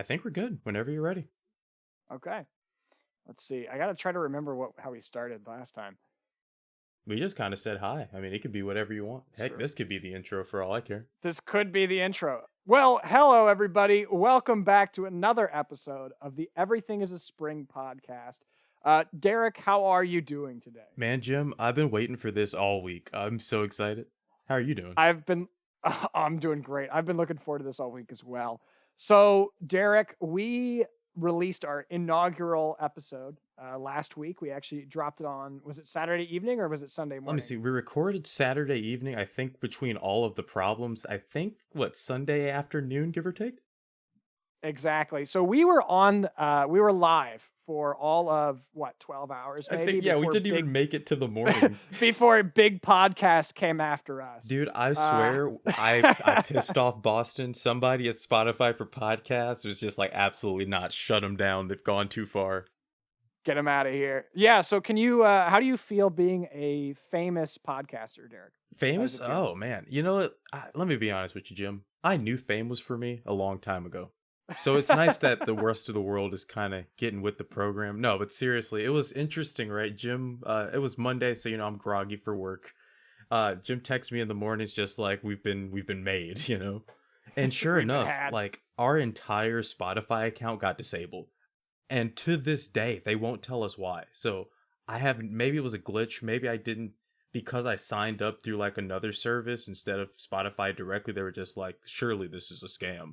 I think we're good whenever you're ready. Okay. Let's see. I gotta try to remember how we started last time. We just kind of said hi. I mean, it could be whatever you want. It's Heck, true. this could be the intro for all I care. This could be the intro. Well, hello everybody. Welcome back to another episode of the Everything is a Spring podcast. Derek, how are you doing today? Man, Jim, I've been waiting for this all week. I'm so excited. How are you doing? I've been I'm doing great. I've been looking forward to this all week as well. So, Derek, we released our inaugural episode last week. We actually dropped it on, was it Saturday evening or was it Sunday Let me morning? see. We recorded Saturday evening, I think, between all of the problems. I think, what, Sunday afternoon, give or take? Exactly. So we were we were live for all of 12 hours I maybe think, yeah, we before didn't even big make it to the morning. before big podcast came after us. Dude, I Uh swear, I pissed off Boston. Somebody at Spotify for podcasts was just like, absolutely not. Shut them down. They've gone too far. Get him out of here. Yeah, so can you how do you feel being a famous podcaster, Derek? How does Famous? it feel? Oh man, you know what? Let me be honest with you, Jim. I knew fame was for me a long time ago. So it's nice that the rest of the world is kind of getting with the program. No, but seriously, it was interesting, right, Jim? It was Monday, so I'm groggy for work. Jim texts me in the mornings just like we've been made, And sure We've been enough, had. like our entire Spotify account got disabled. And to this day, they won't tell us why. So I haven't, maybe it was a glitch. Maybe I didn't, because I signed up through like another service instead of Spotify directly. They were just like, surely this is a scam.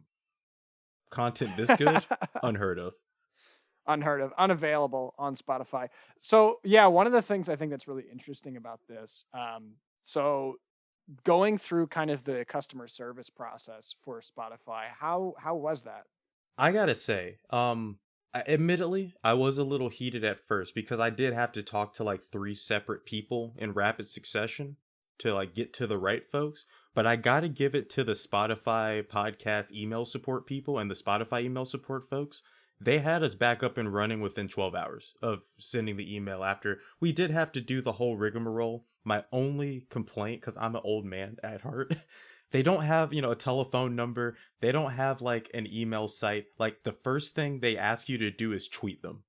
Content this good? Unheard of. Unheard of, unavailable on Spotify. So yeah, one of the things I think that's really interesting about this, so going through kind of the customer service process for Spotify, how was that? I gotta say, admittedly, I was a little heated at first because I did have to talk to like three separate people in rapid succession to like get to the right folks. But I gotta give it to the Spotify podcast email support people and the Spotify email support folks. They had us back up and running within 12 hours of sending the email after we did have to do the whole rigmarole. My only complaint, because I'm an old man at heart, they don't have, a telephone number. They don't have like an email site. Like the first thing they ask you to do is tweet them,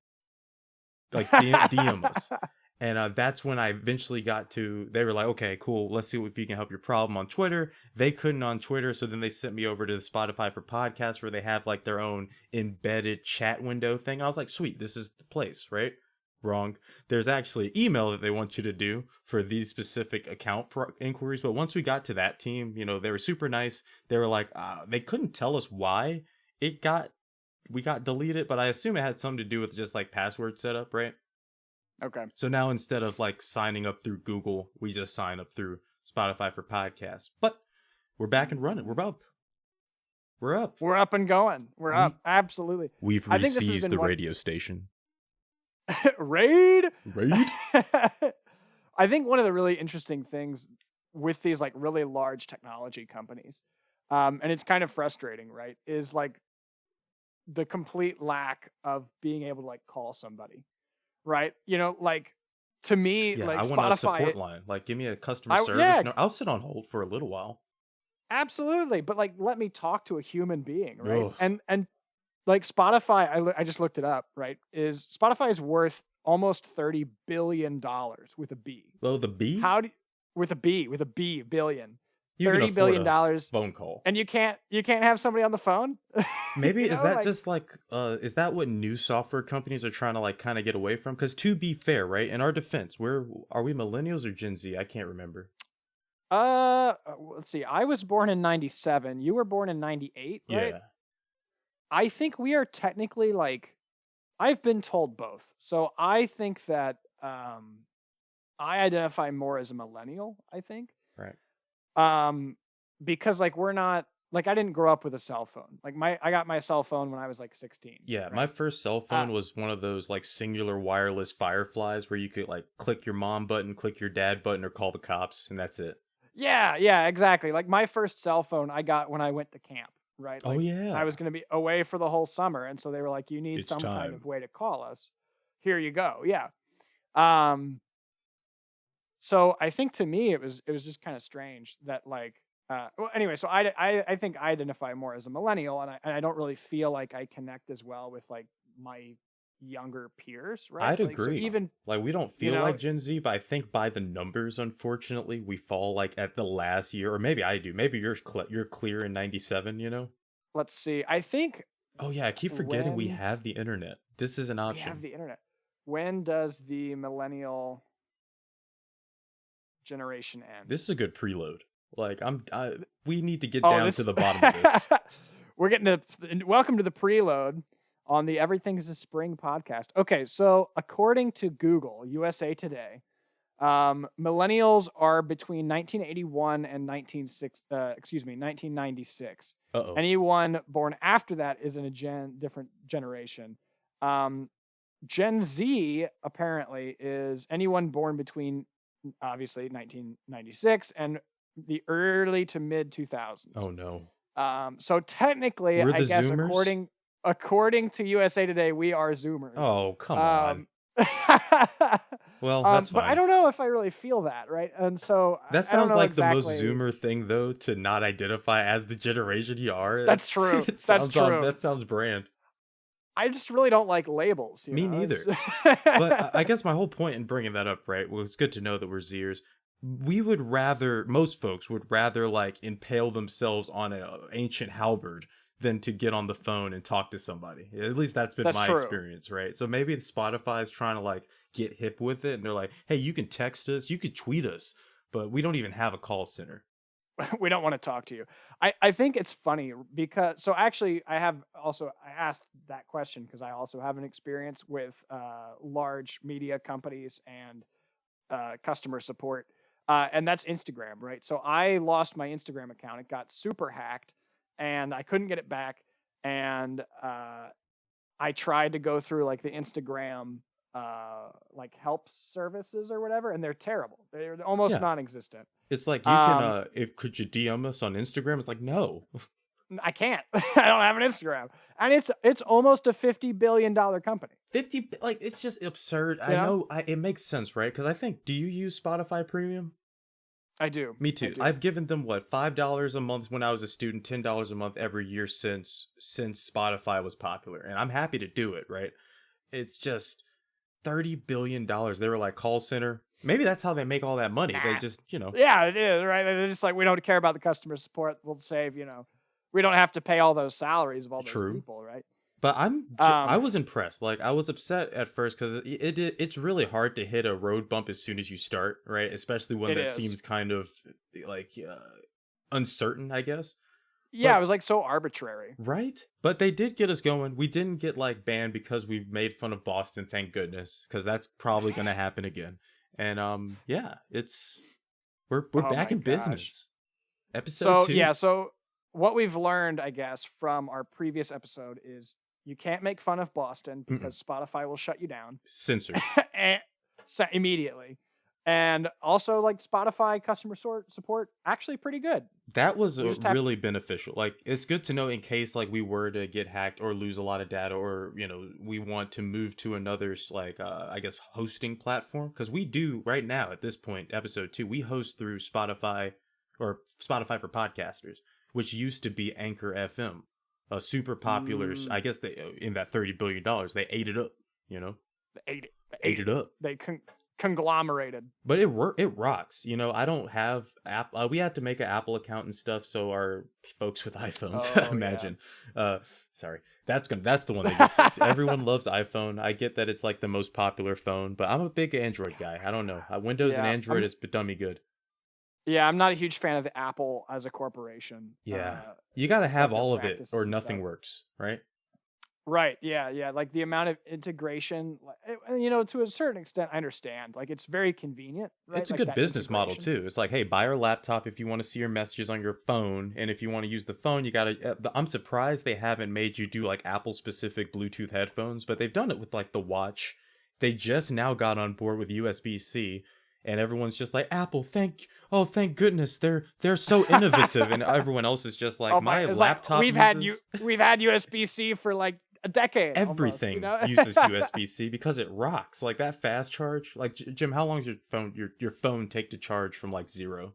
like DM us. And that's when I eventually got to, they were like, okay, cool. Let's see if you can help your problem on Twitter. They couldn't on Twitter. So then they sent me over to the Spotify for podcasts where they have like their own embedded chat window thing. I was like, sweet, this is the place, right? Wrong. There's actually email that they want you to do for these specific account inquiries. But once we got to that team, they were super nice. They were like, they couldn't tell us why we got deleted, but I assume it had something to do with just like password setup, right? Okay. So now instead of like signing up through Google, we just sign up through Spotify for podcasts. But we're back and running. We're up. We're up. We're up and going. We're up. Absolutely. We've I think this has re-seized been the radio station. Raid. Raid? I think one of the really interesting things with these like really large technology companies, and it's kind of frustrating, right, is like the complete lack of being able to like call somebody, right? Like to me, Yeah, like I want a support Spotify, line. Like, give me a customer service. yeah, No, I'll sit on hold for a little while. absolutely, but like let me talk to a human being, right? Ugh. And like Spotify, I just looked it up, right? Spotify is worth almost $30 billion with a B. Oh, the B? With a B billion. You can $30 afford billion a dollars, phone call. and you can't have somebody on the phone? Maybe is that Like, just like is that what new software companies are trying to like kind of get away from? Because to be fair, right? In our defense, are we millennials or Gen Z? I can't remember. let's see. I was born in 97. You were born in 98, right? Yeah. I think we are technically like, I've been told both. So I think that I identify more as a millennial, I think. Right. Because like we're not like I didn't grow up with a cell phone. Like I got my cell phone when I was like 16. Yeah, my Right. first cell phone was one of those like singular wireless Fireflies where you could like click your mom button, click your dad button, or call the cops, and that's it. Yeah, exactly. Like my first cell phone I got when I went to camp, right? Oh Like I yeah, was going to be away for the whole summer, and so they were like, "You need it's some kind time. of way to call us. Here you go." Yeah. Um. So I think to me it was just kind of strange that like Well, anyway, so I think I identify more as a millennial, and I don't really feel like I connect as well with like my younger peers, right? I'd Like, so agree. even, Like we don't you feel know, like Gen Z, but I think by the numbers, unfortunately, we fall like at the last year, or maybe I do. Maybe you're clear in '97. You know? let's see. I think Oh yeah, I keep forgetting we when have the internet. This is an we have option. the internet, when does the millennial generation end? This is a good preload. Like we need to get Oh, down this to the bottom of this. we're getting to welcome to the preload on the Everything's a Spring podcast. Okay, so according to Google USA Today, millennials are between 1981 and 1996. Uh-oh. Anyone born after that is in a different generation. Um, Gen Z apparently is anyone born between obviously 1996 and the early to mid 2000s. Oh no. So technically, We're I the guess Zoomers? according to USA Today, we are Zoomers. Oh, come on. Um, Well, that's but I fine. don't know if I really feel that, right? And so That I don't sounds know like the most exactly. Zoomer thing though, to not identify as the generation you are. That's That's true. That's true. that sounds brand. I just really don't like labels, you Me know. It's neither. But I guess my whole point in bringing that up, right, was good to know that we're Zers. We would rather, most folks would rather like impale themselves on a ancient halberd than to get on the phone and talk to somebody. At least that's been that's my true. experience, right? So maybe Spotify is trying to like get hip with it, and they're like, "Hey, you can text us, you can tweet us, but we don't even have a call center." We don't want to talk to you. I think it's funny because so actually I asked that question because I also have an experience with large media companies and customer support, and that's Instagram, right? So I lost my Instagram account; it got super hacked, and I couldn't get it back. And I tried to go through like the Instagram like help services or whatever, and they're terrible. They're almost Yeah. non-existent. It's like you can Um, if could you DM us on Instagram? It's like, "No." I can't. I don't have an Instagram, and it's almost a $50 billion company. 50, like it's just absurd. You I know, know it makes sense, right? Cuz I think, do you use Spotify Premium? I do. Me I too. do. I've given them what, $5 a month when I was a student, $10 a month every year since Spotify was popular, and I'm happy to do it, right? It's just $30 billion. They were like call center. Maybe that's how they make all that money. They Nah. just, Yeah, it is right. They're just like we don't care about the customer support. We'll save. We don't have to pay all those salaries of all those true. people, right? But I Um, was impressed. Like I was upset at first because it's really hard to hit a road bump as soon as you start, right? Especially one it that is. seems kind of like uncertain, I guess. Yeah, it But was like so arbitrary. right, but they did get us going. We didn't get like banned because we made fun of Boston, thank goodness, because that's probably gonna happen again. And yeah, we're Oh back my in gosh. business. Episode So two. yeah, so what we've learned, I guess, from our previous episode is you can't make fun of Boston Mm-mm. because Spotify will shut you down Censored. and, immediately. And also, like Spotify customer support, actually pretty good. That was You just have really beneficial. Like it's good to know in case like we were to get hacked or lose a lot of data, or we want to move to another like I guess hosting platform, because we do right now at this point, episode 2, we host through Spotify, or Spotify for podcasters, which used to be Anchor FM, a super popular. mm, I guess they, in that $30 billion, they ate it up. they ate it. They Ate ate it it. up. They conglomerated. But it rocks. I don't have app. We had to make an Apple account and stuff, so our folks with iPhones, Oh yeah. imagine. Sorry, that's the one that gets us. Everyone loves iPhone. I get that it's like the most popular phone, but I'm a big Android guy. I don't know. Windows and Yeah, Android has done me good. I'm not a huge fan of the Apple as a corporation. Yeah, you got to It's like have their all of it, or practices and nothing stuff. works, right? Right. Yeah. Yeah. Like the amount of integration, to a certain extent, I understand. Like it's very convenient, right? It's a Like good that business model integration. too. It's like, hey, buy our laptop if you want to see your messages on your phone, and if you want to use the phone, you gotta. I'm surprised they haven't made you do like Apple specific Bluetooth headphones, but they've done it with like the watch. They just now got on board with USB-C, and everyone's just like, Apple, thank goodness, they're so innovative, and everyone else is just like, Oh my! my It's like laptop uses we've had USB C for like a decade almost. everything uses USB-C because it rocks. Like that fast charge. Like Jim, how long does your phone take to charge from like zero?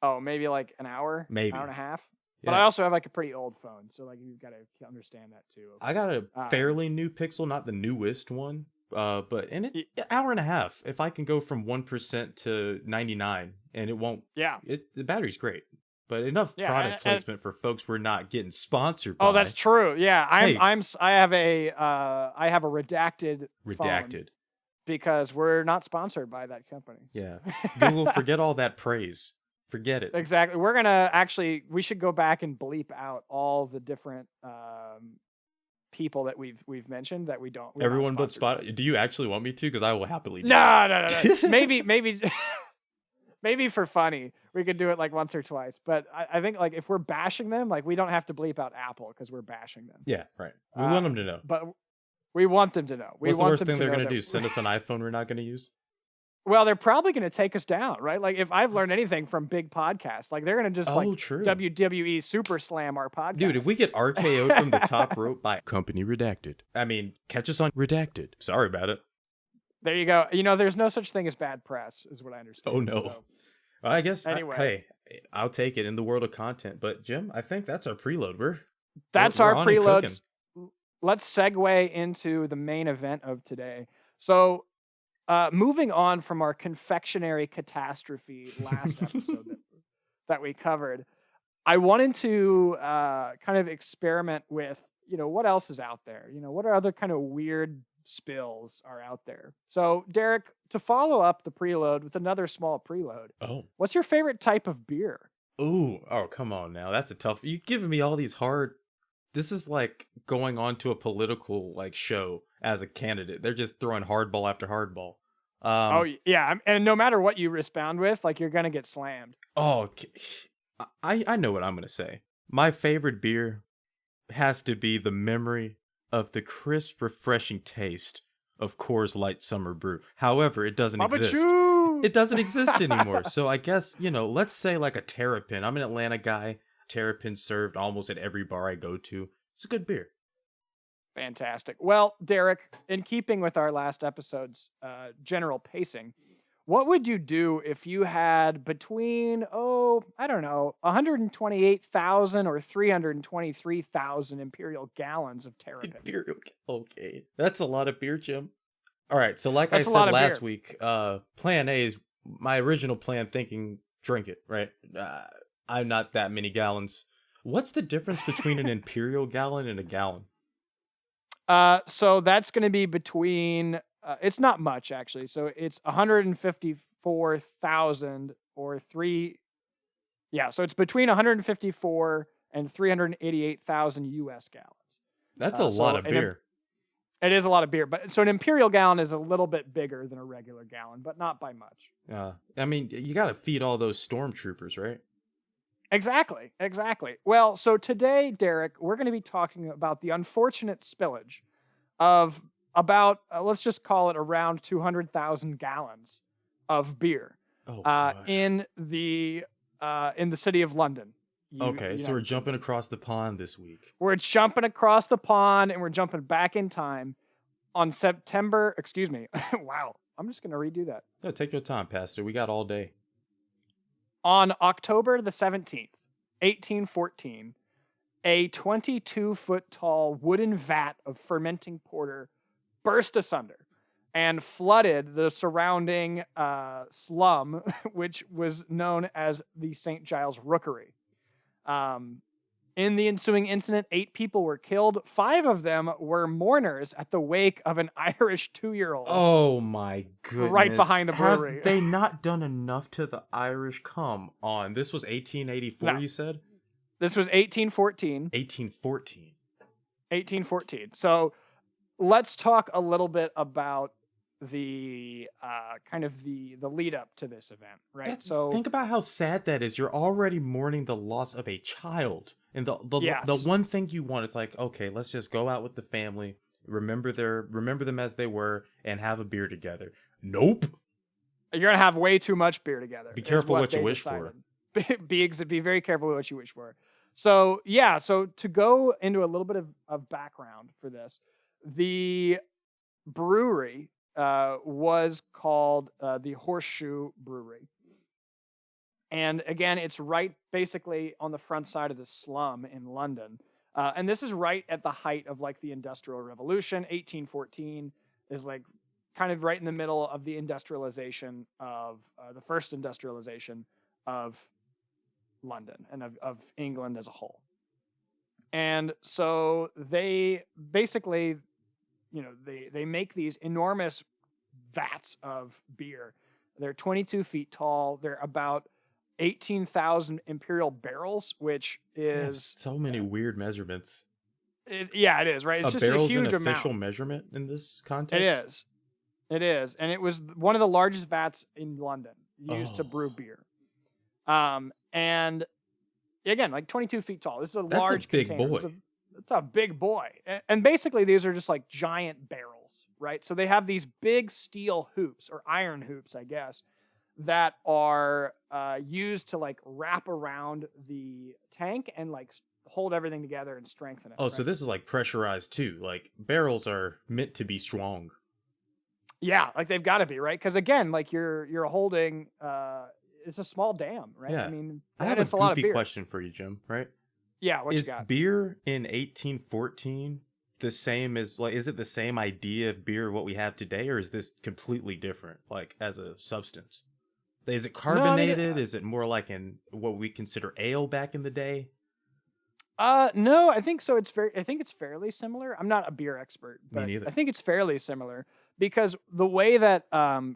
Oh, maybe like an hour and Maybe. a half. But I Yeah. also have like a pretty old phone, so like you've got to understand that too. I got a Um, fairly new Pixel, not the newest one. But and it y- hour and a half. If I can go from 1% to 99 and it won't yeah, the battery's great. But enough yeah, product and placement for folks we're not getting sponsored oh, that's by. true. Yeah, Hey, I have a redacted phone redacted. because we're not sponsored by that company. So. Yeah. Google, forget all that praise. Forget it. Exactly. We should go back and bleep out all the different people that we've mentioned that we're not Everyone but sponsored by. Spot. Do you actually want me to? Because I will happily do No, no, no, no. that. Maybe maybe for funny we could do it like once or twice. But I think like if we're bashing them, like we don't have to bleep out Apple because we're bashing them. Yeah, right. We want them to know. But we want them to know. We What's the want worst them thing to they're know going to do? that. Send us an iPhone we're not going to use? Well, they're probably going to take us down, right? Like if I've learned anything from big podcasts, like they're going to just like Oh, true. WWE super slam our podcast. Dude, if we get RKO'd from the top rope by Company Redacted, I mean, catch us on Redacted. Sorry about it. There you go. You know, there's no such thing as bad press, is what I understand. Oh, no. So, I guess, anyway, hey, I'll take it in the world of content. But, Jim, I think that's our preload. that's We're our on and cooking. preloads. Let's segue into the main event of today. So, moving on from our confectionery catastrophe last episode that we covered, I wanted to kind of experiment with, what else is out there? What are other kind of weird spills are out there? So, Derek, to follow up the preload with another small preload, Oh. what's your favorite type of beer? Ooh. Oh, come on now. That's a tough. You giving me all these hard. This is like going on to a political like show as a candidate. They're just throwing hardball after hardball. Oh, yeah. And no matter what you respond with, like you're going to get slammed. Oh, I know what I'm gonna say. My favorite beer has to be the memory of the crisp, refreshing taste of Coors Light Summer Brew. However, it doesn't Baba exist. Chew! It doesn't exist anymore. So I guess, let's say like a Terrapin. I'm an Atlanta guy. Terrapin served almost at every bar I go to. It's a good beer. Fantastic. Well, Derek, in keeping with our last episode's general pacing, what would you do if you had between, I don't know, 128,000 or 323,000 imperial gallons of Terrapin? Imperial. Okay. That's a lot of beer, Jim. All right. So like That's I a lot said of last beer. week, plan A is my original plan thinking drink it, right? I'm not that many gallons. What's the difference between an imperial gallon and a gallon? So that's going to be between, it's not much actually. So it's 154,000 or so it's between 154 and 388,000 US gallons. That's a lot of beer. It is a lot of beer, but so an imperial gallon is a little bit bigger than a regular gallon, but not by much. I mean, you got to feed all those stormtroopers, right? Exactly. Well, so today, Derek, we're going to be talking about the unfortunate spillage of about, let's just call it around 200,000 gallons of beer in the city of London. Okay, so we're jumping across the pond this week. We're jumping across the pond and we're jumping back in time on wow, I'm just going to redo that. No, take your time, Pastor. We got all day. On October the 17th, 1814, a 22-foot tall wooden vat of fermenting porter burst asunder and flooded the surrounding slum, which was known as the St. Giles Rookery. In the ensuing incident, 8 people were killed. 5 of them were mourners at the wake of an Irish 2-year-old. Oh my goodness. Right behind the brewery. Have they not done enough to the Irish? Come on. This was 1884, no. You said? This was 1814. 1814. So let's talk a little bit about the kind of the lead up to this event, right? So think about how sad that is. You're already mourning the loss of a child. And the one thing you want is like, okay, let's just go out with the family, remember them as they were, and have a beer together. Nope. You're gonna have way too much beer together. Be careful what you wish for. Be very careful what you wish for. So so to go into a little bit of background for this, the brewery was called the Horseshoe Brewery. And again, it's right basically on the front side of the slum in London. And this is right at the height of like the Industrial Revolution. 1814 is like kind of right in the middle of the industrialization of the first industrialization of London and of England as a whole. And so they basically, they make these enormous vats of beer. They're 22 feet tall. They're about 18,000 imperial barrels, which is so many weird measurements. It is, right? It's A just a barrel's an huge official amount. measurement in this It context? is. It is. And it was one of the largest vats in London used to brew beer. And again, like 22 feet tall. This is a large big container. boy. It's a big boy. And basically, these are just like giant barrels, right? So they have these big steel hoops or iron hoops, I guess, that are used to like wrap around the tank and like hold everything together and strengthen it. Oh, so right? this is like pressurized too. Like barrels are meant to be strong. Yeah, like they've got to be, right? Because again, like you're holding it's a small dam, right? Yeah. I mean, I have it's a a lot of goofy beer. question for you, Jim, right? Yeah, what Is you got? beer in 1814 the same as like is it the same idea of beer what we have today, or is this completely different, like as a substance? Is it carbonated? Is it more like in what we consider ale back in the day? No, I think so. I think it's fairly similar. I'm not a beer expert, Me but neither. I think it's fairly similar because the way that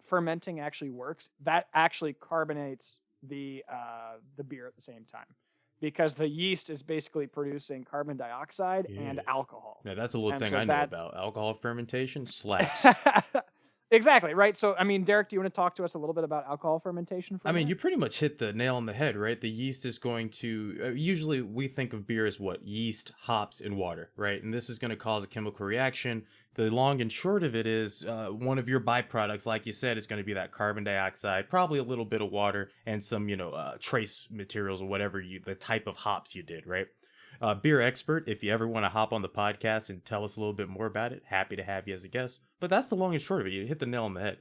fermenting actually works, that actually carbonates the beer at the same time, because the yeast is basically producing carbon dioxide and alcohol. Yeah, that's a little And thing so I know about. Alcohol fermentation slaps. Exactly, right? So, I mean, Derek, do you want to talk to us a little bit about alcohol fermentation for a I mean, minute? you pretty much hit the nail on the head, right? The yeast is going to usually we think of beer as what? Yeast, hops, and water, right? And this is going to cause a chemical reaction. The long and short of it is one of your byproducts, like you said, is going to be that carbon dioxide, probably a little bit of water, and some, trace materials or whatever the type of hops you did, right? Beer expert, if you ever want to hop on the podcast and tell us a little bit more about it, happy to have you as a guest. But that's the long and short of it. You hit the nail on the head.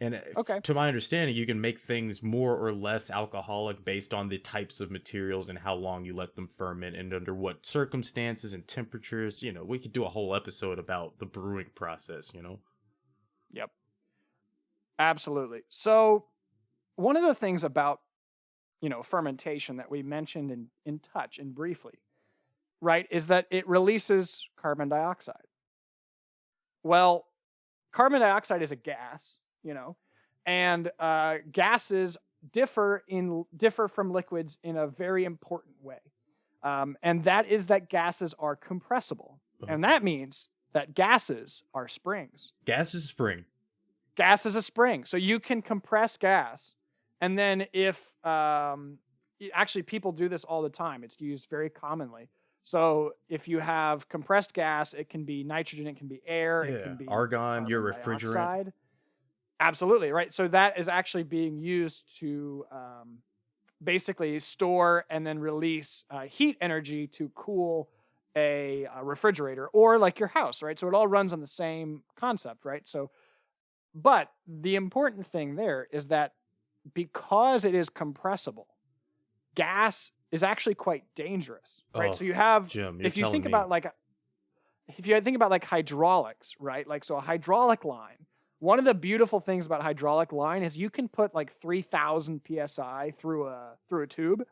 And Okay. to my understanding, you can make things more or less alcoholic based on the types of materials and how long you let them ferment and under what circumstances and temperatures. We could do a whole episode about the brewing process, Yep. Absolutely. So, one of the things about, fermentation that we mentioned in touch and briefly, right, is that it releases carbon dioxide. Well, carbon dioxide is a gas, and gases differ from liquids in a very important way, and that is that gases are compressible, and that means that gases are springs. Gas is a spring. Gas is a spring, so you can compress gas, and then if actually people do this all the time, it's used very commonly. So if you have compressed gas, it can be nitrogen, it can be air, it can be argon, your refrigerant. Dioxide. Absolutely, right? So that is actually being used to basically store and then release heat energy to cool a refrigerator or like your house, right? So it all runs on the same concept, right? So, but the important thing there is that because it is compressible, gas is actually quite dangerous, right? So you have, Jim, if you think about like hydraulics, right? Like, so a hydraulic line, one of the beautiful things about hydraulic line is you can put like 3,000 psi through a tube,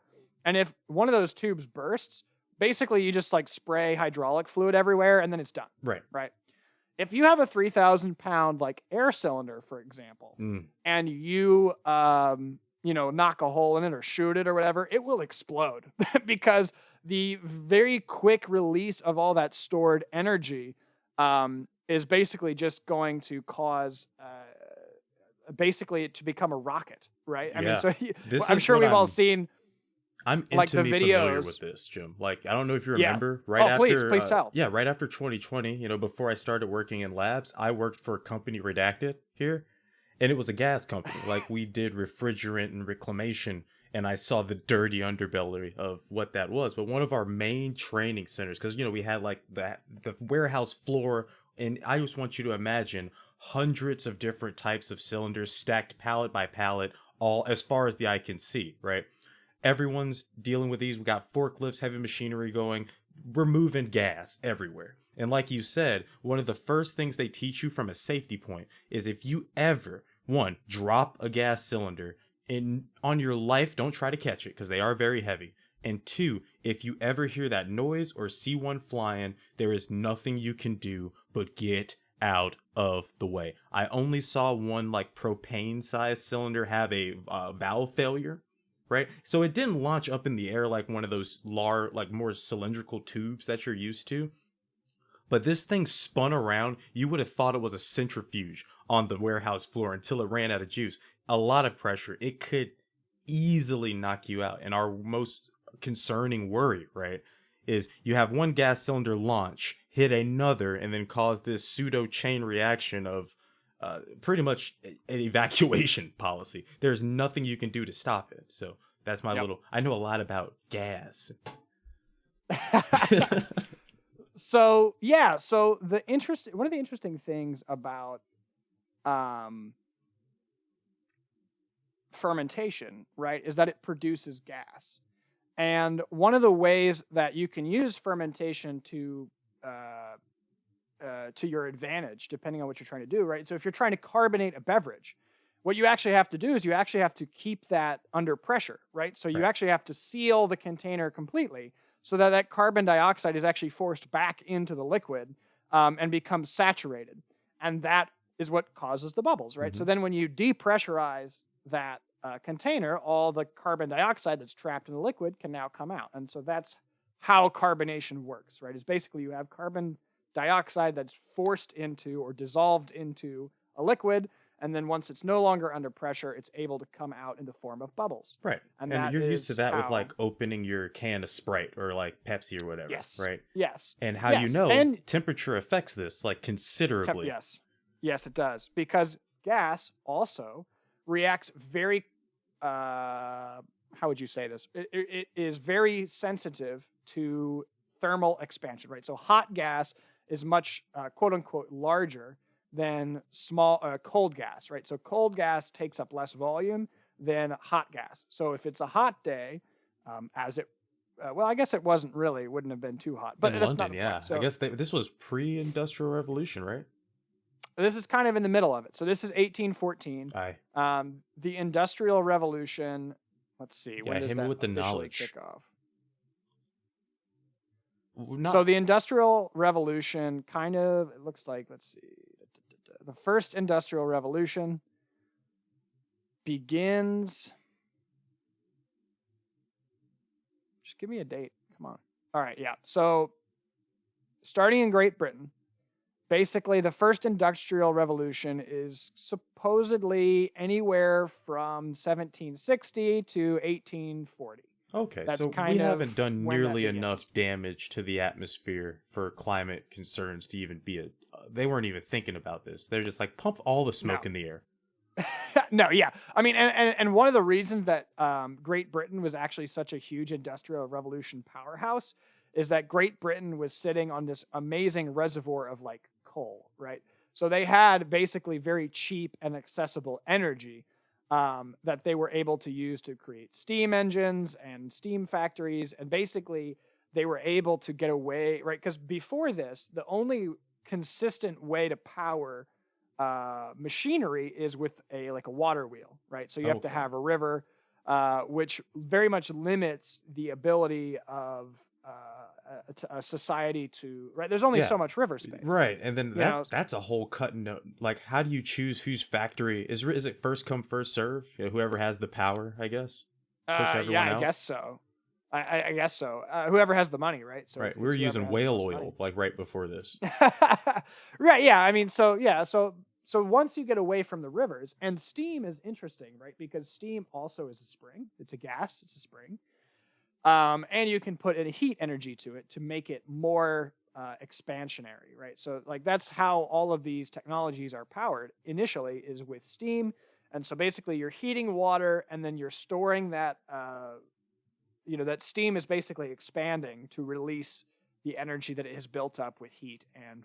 and if one of those tubes bursts, basically you just like spray hydraulic fluid everywhere, and then it's done. Right. If you have a 3,000 pound like air cylinder, for example, and you knock a hole in it or shoot it or whatever, it will explode because the very quick release of all that stored energy is basically just going to cause basically it to become a rocket, right? I mean, so I'm sure we've all seen. I'm intimately familiar with this, Jim. Like, I don't know if you remember, please tell. Right after 2020, before I started working in labs, I worked for a company Redacted here, and it was a gas company. Like, we did refrigerant and reclamation, and I saw the dirty underbelly of what that was. But one of our main training centers, because, we had, like, the warehouse floor, and I just want you to imagine hundreds of different types of cylinders stacked pallet by pallet, all as far as the eye can see, right? Everyone's dealing with these. We got forklifts, heavy machinery going. We're moving gas everywhere. And like you said, one of the first things they teach you from a safety point is if you ever, one, drop a gas cylinder in on your life, don't try to catch it because they are very heavy. And two, if you ever hear that noise or see one flying, there is nothing you can do but get out of the way. I only saw one like propane sized cylinder have a valve failure, right? So it didn't launch up in the air like one of those like more cylindrical tubes that you're used to. But this thing spun around. You would have thought it was a centrifuge on the warehouse floor until it ran out of juice. A lot of pressure. It could easily knock you out. And our most concerning worry, right, is you have one gas cylinder launch, hit another, and then cause this pseudo chain reaction of pretty much an evacuation policy. There's nothing you can do to stop it. So that's my little. I know a lot about gas. So yeah, so one of the interesting things about fermentation, right, is that it produces gas. And one of the ways that you can use fermentation to your advantage, depending on what you're trying to do, right? So if you're trying to carbonate a beverage, what you actually have to do is you actually have to keep that under pressure, right? So you actually have to seal the container completely so that that carbon dioxide is actually forced back into the liquid and becomes saturated. And that is what causes the bubbles, right? Mm-hmm. So then when you depressurize that container, all the carbon dioxide that's trapped in the liquid can now come out. And so that's how carbonation works, right? Is basically you have carbon dioxide that's forced into or dissolved into a liquid, and then once it's no longer under pressure, it's able to come out in the form of bubbles. Right. And you're used to that with like opening your can of Sprite or like Pepsi or whatever. Yes. Right? Yes. And how you know and temperature affects this like considerably. Yes. Yes, it does. Because gas also reacts very, how would you say this? It is very sensitive to thermal expansion, right? So hot gas is much, quote unquote, larger than cold gas, right? So cold gas takes up less volume than hot gas. So if it's a hot day, well, I guess it wasn't really, wouldn't have been too hot. But in that's London, not the point. So I guess this was pre-industrial revolution, right? This is kind of in the middle of it. So this is 1814. Aye. The Industrial Revolution, let's see, when does that officially kick off? So the Industrial Revolution kind of, it looks like, let's see, the first Industrial Revolution begins, just give me a date, come on. All right, yeah. So starting in Great Britain, basically the first Industrial Revolution is supposedly anywhere from 1760 to 1840. Okay, so we haven't done nearly enough damage to the atmosphere for climate concerns to even be they weren't even thinking about this. They're just like, pump all the smoke in the air. No, yeah. I mean, and one of the reasons that Great Britain was actually such a huge industrial revolution powerhouse is that Great Britain was sitting on this amazing reservoir of like coal, right? So they had basically very cheap and accessible energy that they were able to use to create steam engines and steam factories. And basically they were able to get away, right? Because before this, the only consistent way to power machinery is with a water wheel, right? So you have to have a river, which very much limits the ability of a society to, right? There's only so much river space, right? And then that's a whole cut note. Like, how do you choose whose factory is it? First come, first serve. Whoever has the power, I guess. I guess so. I guess so. Whoever has the money, right? So right, we were using whale oil like right before this. Right. Yeah. I mean, so once you get away from the rivers, and steam is interesting, right? Because steam also is a spring. It's a gas. It's a spring. And you can put in heat energy to it to make it more expansionary, right? So like that's how all of these technologies are powered initially is with steam. And so basically you're heating water and then you're storing that, that steam is basically expanding to release the energy that it has built up with heat, and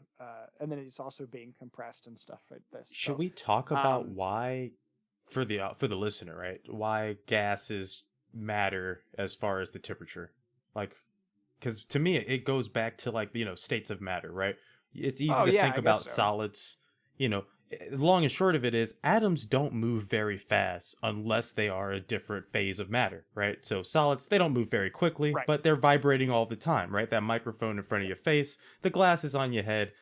then it's also being compressed and stuff like this. Should we talk about why for the listener, right? Why gases matter as far as the temperature, like, because to me it goes back to like states of matter, right? It's easy Oh to yeah, think I guess about so. solids. Long and short of it is atoms don't move very fast unless they are a different phase of matter, right? So solids, they don't move very quickly, Right. but they're vibrating all the time, right? That microphone in front of your face, the glasses on your head,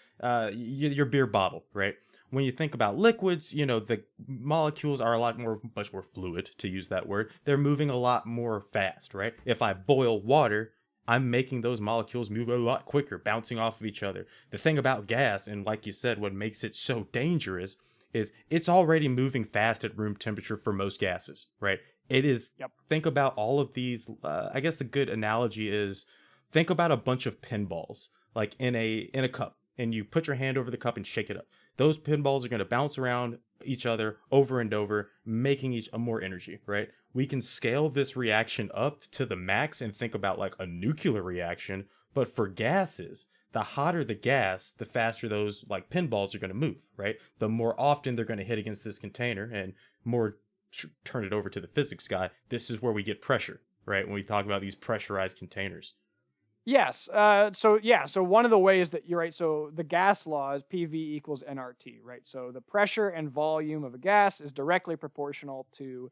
your beer bottle, right? When you think about liquids, the molecules are much more fluid, to use that word. They're moving a lot more fast, right? If I boil water, I'm making those molecules move a lot quicker, bouncing off of each other. The thing about gas, and like you said, what makes it so dangerous is it's already moving fast at room temperature for most gases, right? It is, Yep. think about all of these. I guess a good analogy is think about a bunch of pinballs, like in a cup, and you put your hand over the cup and shake it up. Those pinballs are going to bounce around each other over and over, making each a more energy, right? We can scale this reaction up to the max and think about like a nuclear reaction. But for gases, the hotter the gas, the faster those like pinballs are going to move, right? The more often they're going to hit against this container, and more turn it over to the physics guy. This is where we get pressure, right? When we talk about these pressurized containers. Yes. So one of the ways that you're right. So the gas law is PV equals nRT, right? So the pressure and volume of a gas is directly proportional to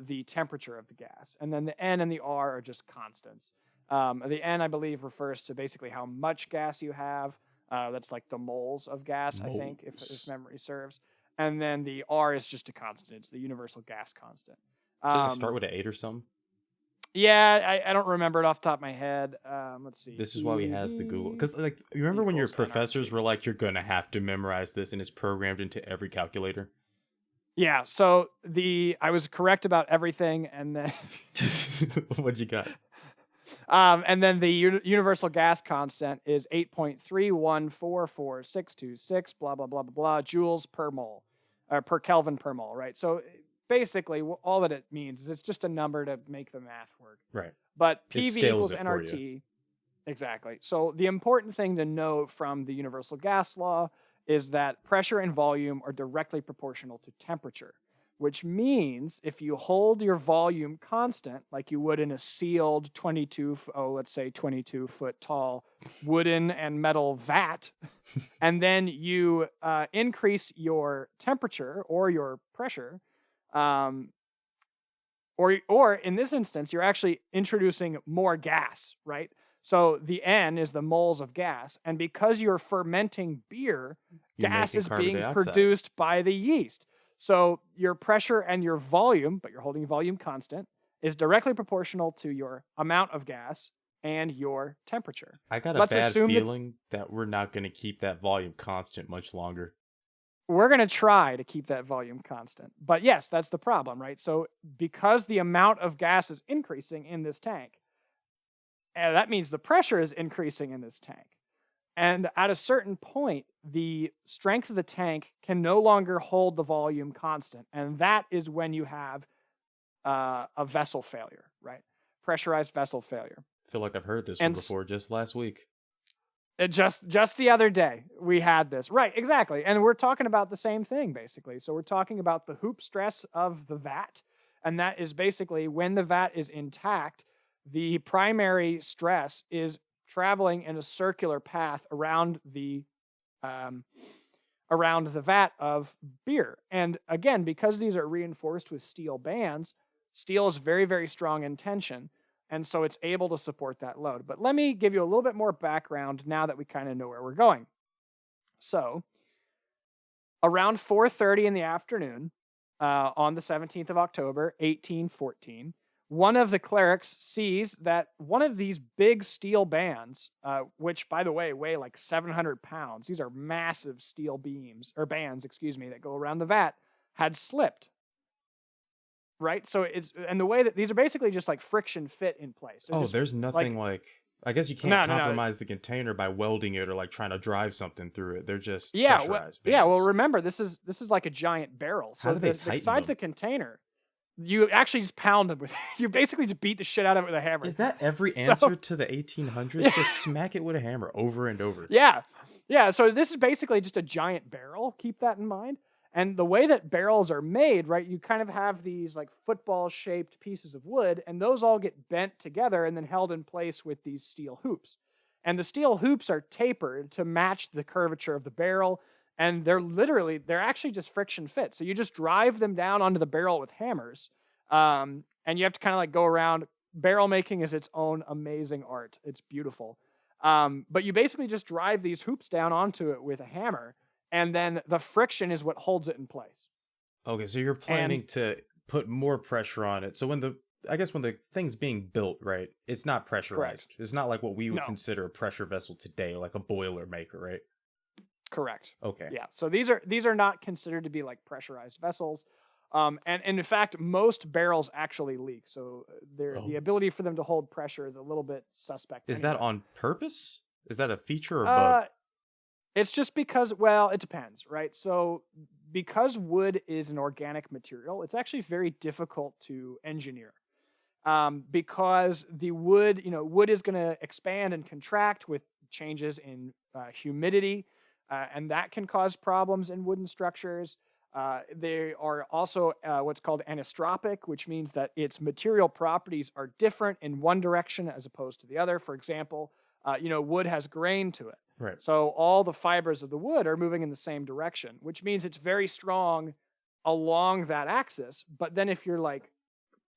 the temperature of the gas, and then the N and the R are just constants. The N, I believe, refers to basically how much gas you have. That's like the moles of gas, I think, if Moles. memory serves. And then the R is just a constant. It's the universal gas constant. Doesn't it start Um, with an 8 or something? yeah, I don't remember it off the top of my head. Let's see. This is why we has the Google. PV Because like, you remember when your equals professors were nRT. like, "You're gonna have to memorize this," and it's programmed into every calculator. Yeah, so I was correct about everything, What you got? and then the universal gas constant is 8.3144626 blah blah blah blah blah joules per mole, or per Kelvin per mole, right? So basically, all that it means is it's just a number to make the math work. Right. But It PV scales equals it for you. nRT. Exactly. So the important thing to note from the universal gas law is that pressure and volume are directly proportional to temperature, which means if you hold your volume constant, like you would in a sealed 22 foot tall wooden and metal vat, and then you increase your temperature or your pressure, um, or in this instance, you're actually introducing more gas, right? So the N is the moles of gas. And because you're fermenting beer, You're gas making is carbon being dioxide. produced by the yeast. So your pressure and your volume, but you're holding volume constant, is directly proportional to your amount of gas and your temperature. I got a Let's bad assume that feeling that we're not going to keep that volume constant much longer. we're going to try to keep that volume constant. But yes, that's the problem, right? So because the amount of gas is increasing in this tank, and that means the pressure is increasing in this tank. And at a certain point, the strength of the tank can no longer hold the volume constant. And that is when you have a vessel failure, right? Pressurized vessel failure. I feel like I've heard this one And before just last week. just the other day, we had this. Right, exactly. And we're talking about the same thing, basically. So we're talking about the hoop stress of the vat. And that is basically when the vat is intact, the primary stress is traveling in a circular path um, around the vat of beer. And again, because these are reinforced with steel bands, steel is very, very strong in tension. And so it's able to support that load. But let me give you a little bit more background now that we kind of know where we're going. So around 4:30 in the afternoon on the 17th of October, 1814, one of the clerics sees that one of these big steel bands, which, by the way, weigh like 700 pounds, these are massive steel beams, or bands, excuse me, that go around the vat, had slipped. Right? So and the way that these are basically just like friction fit in place. They're Oh, just there's like, nothing like. I guess you can't no. compromise the container by welding it or like trying to drive something through it. They're just Yeah, pressurized yeah. Well, bands. remember this is like a giant barrel. How So do they the tighten besides them? the container, you actually just pound them with. You basically just beat the shit out of it with a hammer. Is that every So answer to the 1800s? yeah, Just smack it with a hammer over and over. yeah, yeah. So this is basically just a giant barrel. Keep that in mind. And the way that barrels are made, right, you kind of have these like football-shaped pieces of wood, and those all get bent together and then held in place with these steel hoops. And the steel hoops are tapered to match the curvature of the barrel, and they're actually just friction fit. So you just drive them down onto the barrel with hammers, and you have to kind of like go around. Barrel making is its own amazing art. It's beautiful. But you basically just drive these hoops down onto it with a hammer, and then the friction is what holds it in place. Okay, so you're And planning to put more pressure on it. So I guess when the thing's being built, right, it's not pressurized. correct. It's not like what we would No, consider a pressure vessel today, like a boiler maker, right? correct. Okay. Yeah. So these are not considered to be like pressurized vessels. And in fact, most barrels actually leak. So the Oh. ability for them to hold pressure is a little bit suspect. Is that anyway. on purpose? Is that a feature or bug? Uh, it's just because, well, it depends, right? So because wood is an organic material, it's actually very difficult to engineer. Because the wood, wood is going to expand and contract with changes in humidity, and that can cause problems in wooden structures. They are also what's called anisotropic, which means that its material properties are different in one direction as opposed to the other. For example, wood has grain to it. Right. So all the fibers of the wood are moving in the same direction, which means it's very strong along that axis. But then if you're like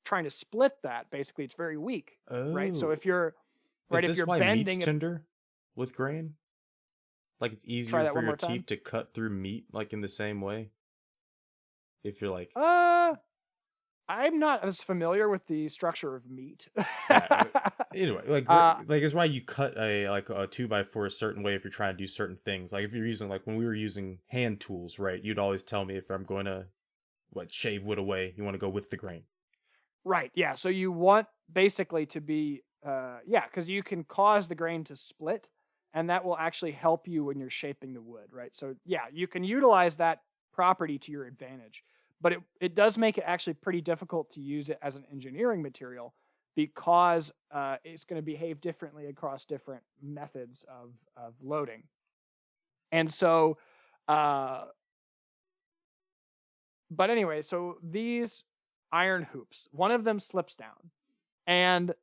trying to split that, basically it's very weak, right? So Oh. if you're Is if this you're why meat's bending it, tender with grain? Like it's try easier that for one your more time. teeth to cut through meat, like in the same way? If you're like, Uh, I'm not as familiar with the structure of meat. yeah. Anyway, like uh, like it's why you cut a 2x4 a certain way if you're trying to do certain things. Like if you're using like when we were using hand tools, right? You'd always tell me if I'm going to shave wood away, you want to go with the grain. right, yeah. So you want basically to be, yeah, because you can cause the grain to split, and that will actually help you when you're shaping the wood, right? So yeah, you can utilize that property to your advantage, but it does make it actually pretty difficult to use it as an engineering material because it's going to behave differently across different methods of loading. And so, uh, but anyway, so these iron hoops, one of them slips down. And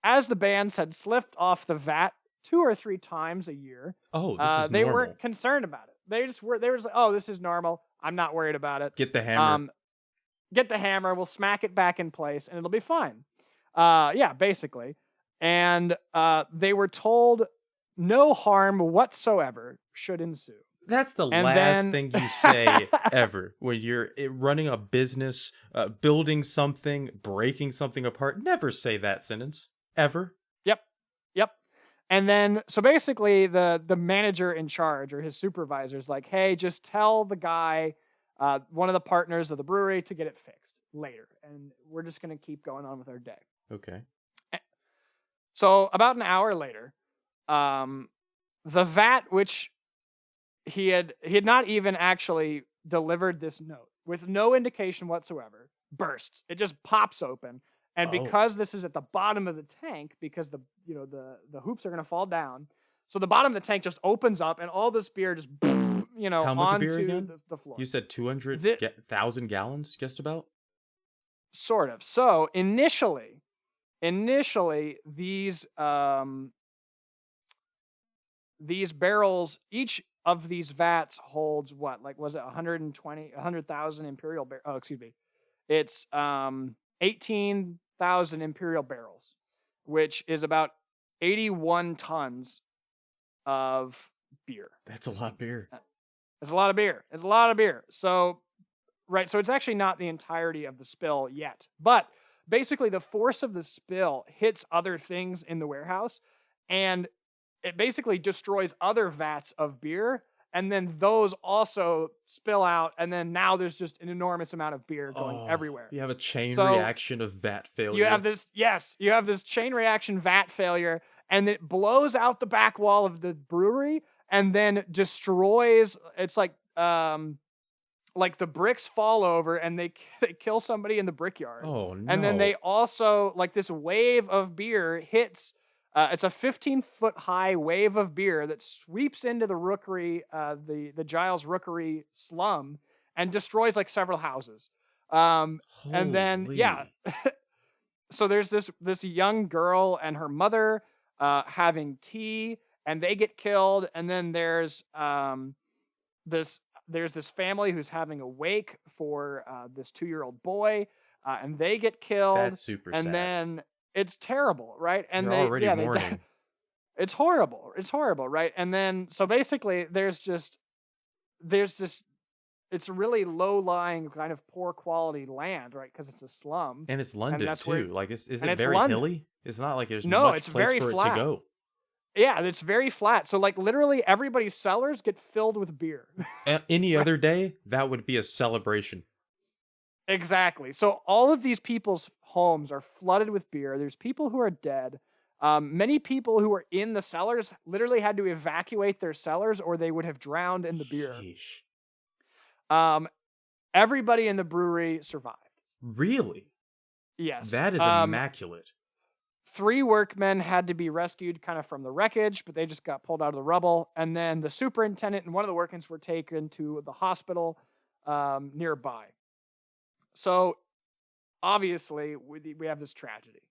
as the bands had slipped off the vat 2 or 3 times a year, Oh, this is they normal. weren't concerned about it. They were just like, oh, this is normal. I'm not worried about it. Get the hammer. Um, get the hammer, we'll smack it back in place, and it'll be fine. Yeah, basically. And they were told no harm whatsoever should ensue. That's the And last then thing you say ever when you're running a business, building something, breaking something apart. Never say that sentence ever. Yep. Yep. And then so basically the manager in charge or his supervisor is like, hey, just tell the guy, one of the partners of the brewery, to get it fixed later. And we're just gonna keep going on with our day. Okay. So about an hour later, the vat, which he had not even actually delivered this note with no indication whatsoever, bursts. It just pops open. And Oh, because this is at the bottom of the tank, because the hoops are gonna fall down, so the bottom of the tank just opens up, and all this beer just how much of beer onto again? the floor. You said The, 200,000 gallons, just about? sort of. So initially, these barrels, each of these vats holds what? Like, was it 100,000 imperial barrels? Oh, excuse me. It's 18,000 imperial barrels, which is about 81 tons of beer. That's a lot of beer. It's a lot of beer. It's a lot of beer. So, right. So it's actually not the entirety of the spill yet, but basically the force of the spill hits other things in the warehouse, and it basically destroys other vats of beer, and then those also spill out, and then now there's just an enormous amount of beer going everywhere. You have a chain So reaction of vat failure. you have this chain reaction vat failure, and it blows out the back wall of the brewery and then destroys. It's like the bricks fall over and they kill somebody in the brickyard. Oh no. And then they also, like, this wave of beer hits. It's a 15-foot high wave of beer that sweeps into the rookery, the Giles Rookery slum, and destroys like several houses. And then yeah, Holy. so there's this young girl and her mother having tea, and they get killed. And then this there's this family who's having a wake for this 2-year-old boy, and they get killed. That's super And sad. then it's terrible, right? And You're already they mourning. it's horrible. It's horrible, right? And then so basically there's this it's really low lying kind of poor quality land, right? Because it's a slum, And it's and London that's where too. Like, is and it it's very London. hilly? It's not like there's No, much it's place very for it to flat. go. Yeah, it's very flat. So like literally everybody's cellars get filled with beer. Any Right. other day, that would be a celebration. Exactly. So all of these people's homes are flooded with beer. There's people who are dead. Many people who were in the cellars literally had to evacuate their cellars, or they would have drowned in the beer. Sheesh. Um, everybody in the brewery survived. Really? Yes. That is immaculate. 3 workmen had to be rescued kind of from the wreckage, but they just got pulled out of the rubble. And then the superintendent and one of the workers were taken to the hospital nearby. So obviously we have this tragedy.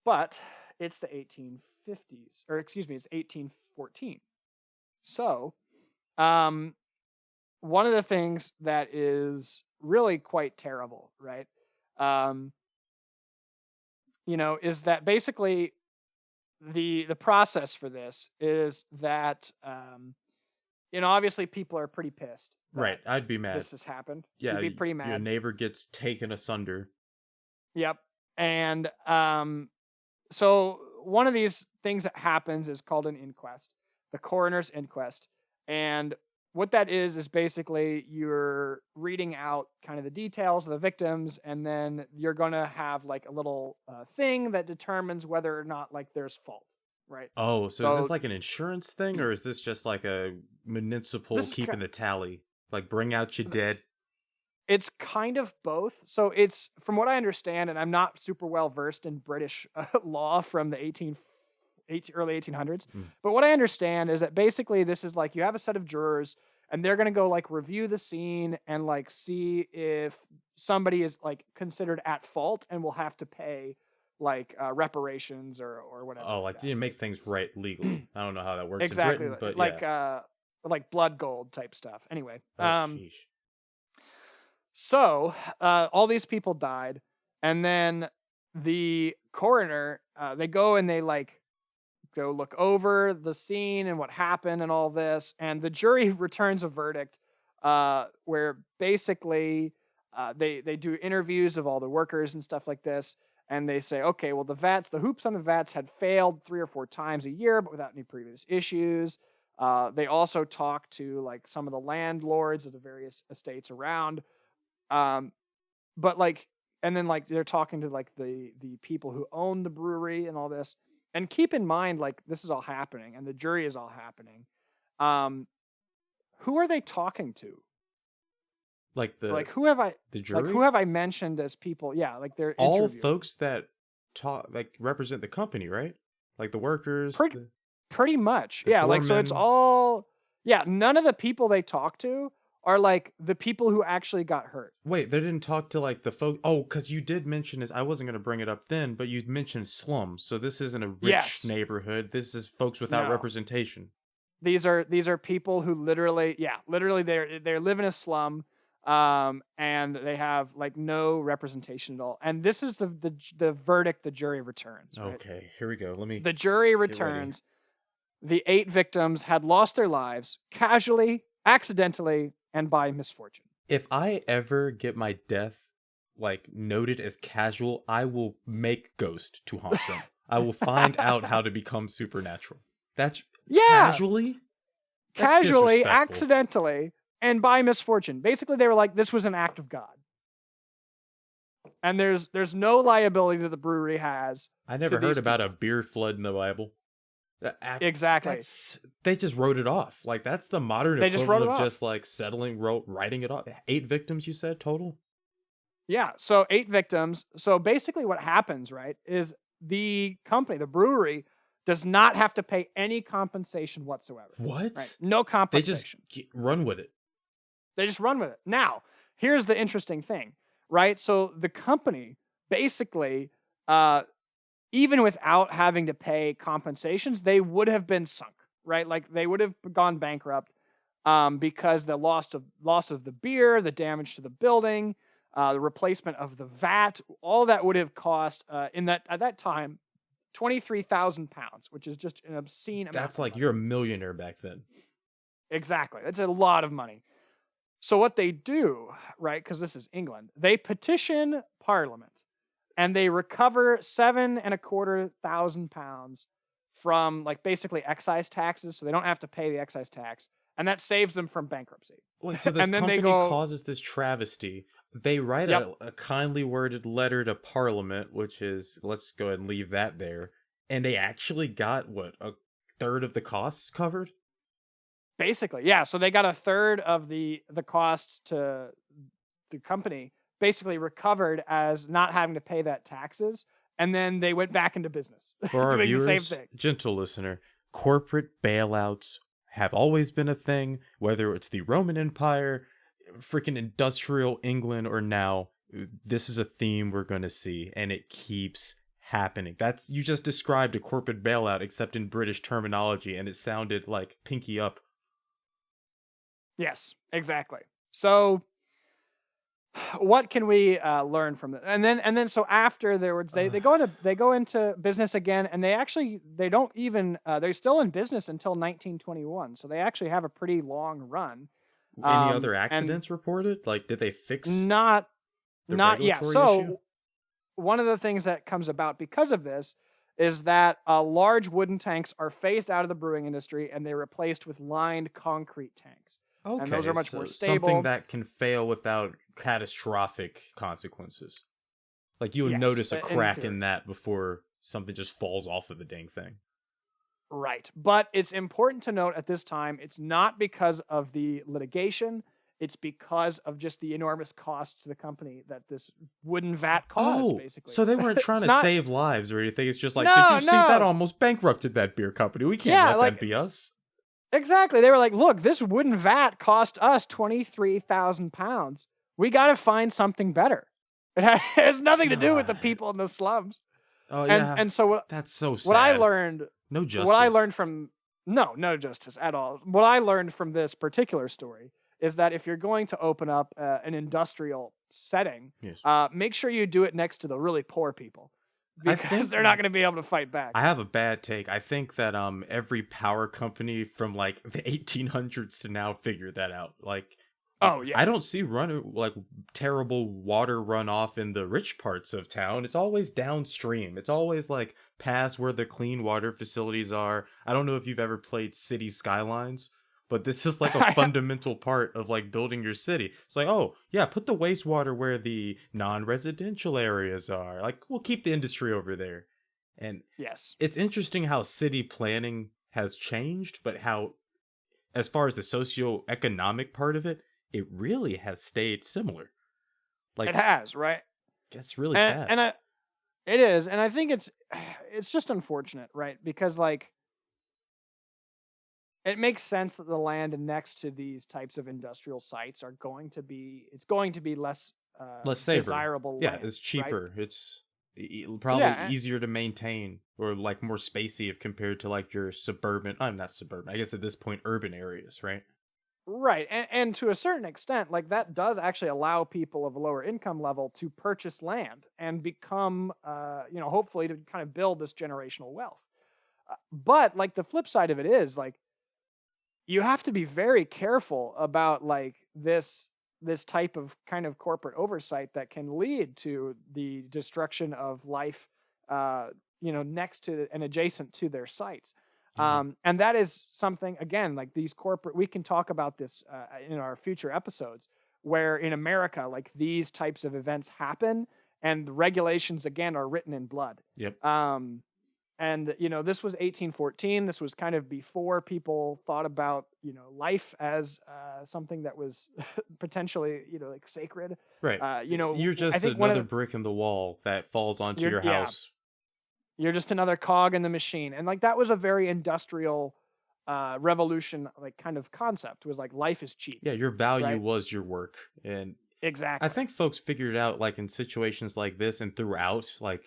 But it's the 1850s, or excuse me, it's 1814. So one of the things that is really quite terrible, right? Is that basically the process for this is that obviously people are pretty pissed. Right, I'd be mad. This has happened. Yeah, You'd be pretty your mad. neighbor gets taken asunder. Yep. And so one of these things that happens is called an inquest, the coroner's inquest. And what that is basically you're reading out kind of the details of the victims, and then you're going to have like a little thing that determines whether or not like there's fault, right? Oh, so is this like an insurance thing, or is this just like a municipal keeping the tally? Like, bring out your dead? It's kind of both. So it's, from what I understand, and I'm not super well versed in British law from the early 1800s, but what I understand is that basically this is like you have a set of jurors, and they're going to go like review the scene and like see if somebody is like considered at fault and will have to pay like reparations or whatever. Oh, like you didn't make things right legally. I don't know how that works exactly, in Britain, but like yeah. Like blood gold type stuff. Anyway, Oh, sheesh. so all these people died, and then the coroner, they go and they like go look over the scene and what happened and all this, and the jury returns a verdict where basically they do interviews of all the workers and stuff like this, and they say, okay, well, the hoops on the vats had failed 3 or 4 times a year, but without any previous issues. They also talk to like some of the landlords of the various estates around, but like, and then like they're talking to like the people who own the brewery and all this. And keep in mind, like this is all happening, and the jury is all happening. Who are they talking to? Like the jury? Like who have I mentioned as people? Yeah, like they're all interviewing. Folks that talk like represent the company, right? Like the workers. Pretty much, yeah. Like so, it's all none of the people they talk to are like the people who actually got hurt. Wait, they didn't talk to like the folk. Oh, because you did mention this. I wasn't going to bring it up then, but you mentioned slums. So this isn't a rich neighborhood. This is folks without representation. These are people who literally they live in a slum, and they have like no representation at all. And this is the verdict the jury returns. Right? Okay, here we go. The jury returns. The 8 victims had lost their lives casually, accidentally, and by misfortune. If I ever get my death like noted as casual, I will make Ghost to haunt them. I will find out how to become supernatural. That's casually, accidentally, and by misfortune. Basically, they were like, this was an act of God. And there's no liability that the brewery has. I never heard about a beer flood in the Bible. Exactly. They just wrote it off. Like that's the modern equivalent of just like writing it off. 8 victims, you said total? Yeah. So 8 victims. So basically, what happens, right, is the company, the brewery, does not have to pay any compensation whatsoever. What? Right? No compensation. They just run with it. They just run with it. Now, here's the interesting thing, right? So the company basically, even without having to pay compensations, they would have been sunk, right? Like they would have gone bankrupt because the loss of the beer, the damage to the building, the replacement of the vat, all that would have cost in that at that time £23,000, which is just an obscene amount That's of like money. you're a millionaire back then. Exactly, that's a lot of money. So what they do, right? Because this is England, they petition Parliament and they recover £7,250 from like basically excise taxes, so they don't have to pay the excise tax, and that saves them from bankruptcy. Wait, so this And then they company go, causes this travesty. They write yep, a kindly worded letter to Parliament, which is, let's go ahead and leave that there. And they actually got, what, a third of the costs covered? basically, yeah. So they got a third of the costs to the company basically recovered as not having to pay that taxes, and then they went back into business For our doing the same viewers, thing. gentle listener, corporate bailouts have always been a thing, whether it's the Roman Empire, freaking industrial England, or now. This is a theme we're going to see, and it keeps happening. That's you just described a corporate bailout, except in British terminology, and it sounded like pinky up. Yes, exactly. So what can we learn from it? And then so afterwards they go into business again, and they don't even they're still in business until 1921. So they actually have a pretty long run. Any other And accidents reported? Like, did they fix not the not yeah. regulatory issue? So one of the things that comes about because of this is that large wooden tanks are phased out of the brewing industry and they're replaced with lined concrete tanks. And those Okay, are much so more something stable. that can fail without catastrophic consequences. Like you would Yes, notice a in crack in theory. that before something just falls off of the dang thing. Right. But it's important to note at this time, it's not because of the litigation. It's because of just the enormous cost to the company that this wooden vat caused, Oh, basically. so they weren't trying It's to not, save lives or anything. It's just like, did you no, see that no. almost bankrupted that beer company? We can't Yeah, let that like, be us. exactly. They were like, look, this wooden vat cost us £23,000. We got to find something better. It has nothing to do with the God. people in the slums. Oh And yeah. and so That's so what I sad. learned No what I justice. learned from no justice at all. What I learned from this particular story is that if you're going to open up an industrial setting, Yes. make sure you do it next to the really poor people I because think they're not going to be able to fight back. I have a bad take. I think that every power company from like the 1800s to now figured that out. Like Oh yeah, I don't see terrible water runoff in the rich parts of town. It's always downstream. It's always like past where the clean water facilities are. I don't know if you've ever played City Skylines, but this is like a fundamental part of like building your city. It's like, oh, yeah, put the wastewater where the non-residential areas are. Like we'll keep the industry over there. And yes, it's interesting how city planning has changed, but how as far as the socio-economic part of it, it really has stayed similar. Like, it has, right? that's really And sad. and I, it is, and I think it's just unfortunate, right? Because like it makes sense that the land next to these types of industrial sites are going to be it's going to be less Less safer. desirable Yeah, land, it's right? cheaper. It's probably Yeah, easier to maintain or like more spacey if compared to like your suburban. I'm not suburban. I guess at this point, urban areas, right? right. And to a certain extent, like that does actually allow people of a lower income level to purchase land and become, hopefully to kind of build this generational wealth. But like the flip side of it is like you have to be very careful about like this type of kind of corporate oversight that can lead to the destruction of life next to and adjacent to their sites. Yeah. And that is something again like these corporate we can talk about this in our future episodes where in America like these types of events happen and the regulations again are written in blood. Yep. And this was 1814. This was kind of before people thought about life as something that was potentially like sacred. Right. You're I just think one of another brick in the wall that falls onto your yeah, house. you're just another cog in the machine, and like that was a very industrial revolution, like kind of concept was like life is cheap, Yeah, your value right? was your work. And I Exactly. think folks figured it out like in situations like this and throughout, like,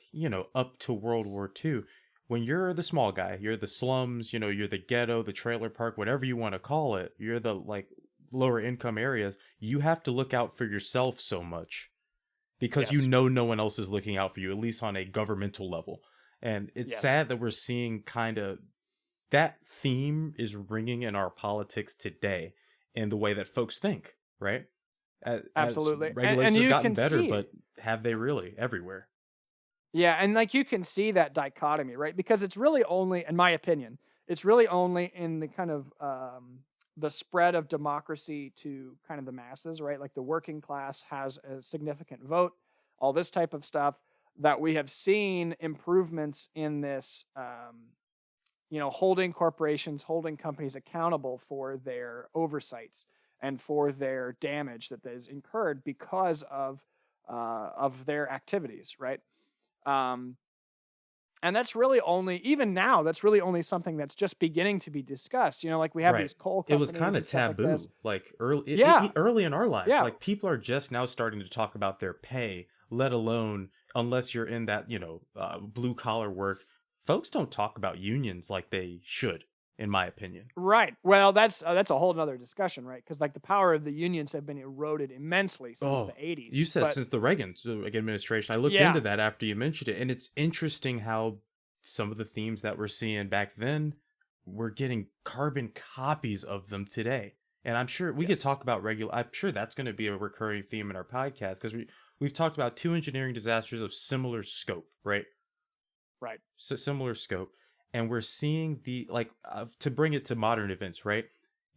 up to World War II. When you're the small guy, you're the slums, you're the ghetto, the trailer park, whatever you want to call it, you're the like lower income areas, you have to look out for yourself so much because Yes. no one else is looking out for you, at least on a governmental level. And it's Yes. sad that we're seeing kind of that theme is ringing in our politics today in the way that folks think, right? As Absolutely. And regulations have you gotten can better, see, but have they really everywhere? yeah, and like you can see that dichotomy, right? Because it's really only, in my opinion, it's really only in the kind of the spread of democracy to kind of the masses, right? Like the working class has a significant vote, all this type of stuff, that we have seen improvements in this, holding corporations, holding companies accountable for their oversights and for their damage that is incurred because of their activities, right? Um, and that's really only, even now, that's really only something that's just beginning to be discussed. Like we have Right. these coal It was companies kind of and stuff like this. taboo, like Yeah, early in our lives. yeah, Like people are just now starting to talk about their pay, let alone unless you're in that blue collar work. Folks don't talk about unions like they should, in my opinion. right. Well, that's a whole nother discussion, right? Because like the power of the unions have been eroded immensely since the Oh, '80s. you said But since the Reagan administration. I looked into yeah, that after you mentioned it, and it's interesting how some of the themes that we're seeing back then, we're getting carbon copies of them today. And I'm sure we could yes, talk about regular. I'm sure that's going to be a recurring theme in our podcast because we've talked about two engineering disasters of similar scope, right? right, Similar scope, and we're seeing the to bring it to modern events, right?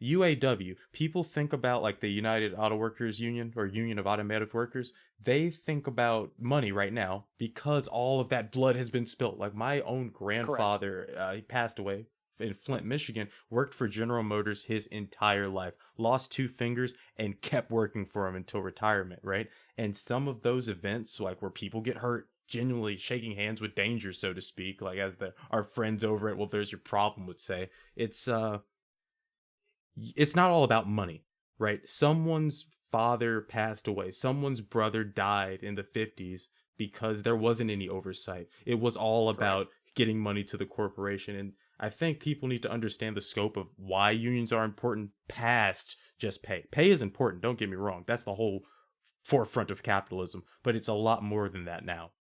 UAW, people think about like the United Auto Workers Union or Union of Automotive Workers. They think about money right now because all of that blood has been spilt. Like my own correct, grandfather, he passed away in Flint, Michigan, worked for General Motors his entire life, lost two fingers, and kept working for him until retirement, right? And some of those events, like where people get hurt, genuinely shaking hands with danger, so to speak, like as our friends over at Well There's Your Problem would say, it's not all about money, right? Someone's father passed away, someone's brother died in the 50s because there wasn't any oversight. It was all correct. about getting money to the corporation. And I think people need to understand the scope of why unions are important past just pay. Pay is important, don't get me wrong. That's the whole forefront of capitalism, but it's a lot more than that now.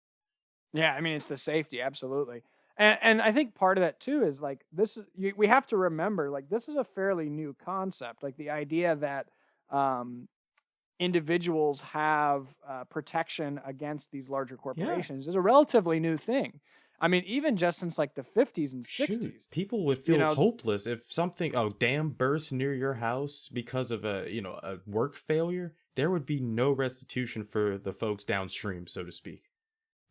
Yeah, I mean it's the safety, absolutely. And I think part of that too is like we have to remember like this is a fairly new concept. Like the idea that um, individuals have protection against these larger Yeah. corporations is a relatively new thing. I mean, even just since like the '50s and Shoot, '60s, people would you feel know, hopeless if something, dam bursts near your house because of a work failure. There would be no restitution for the folks downstream, so to speak.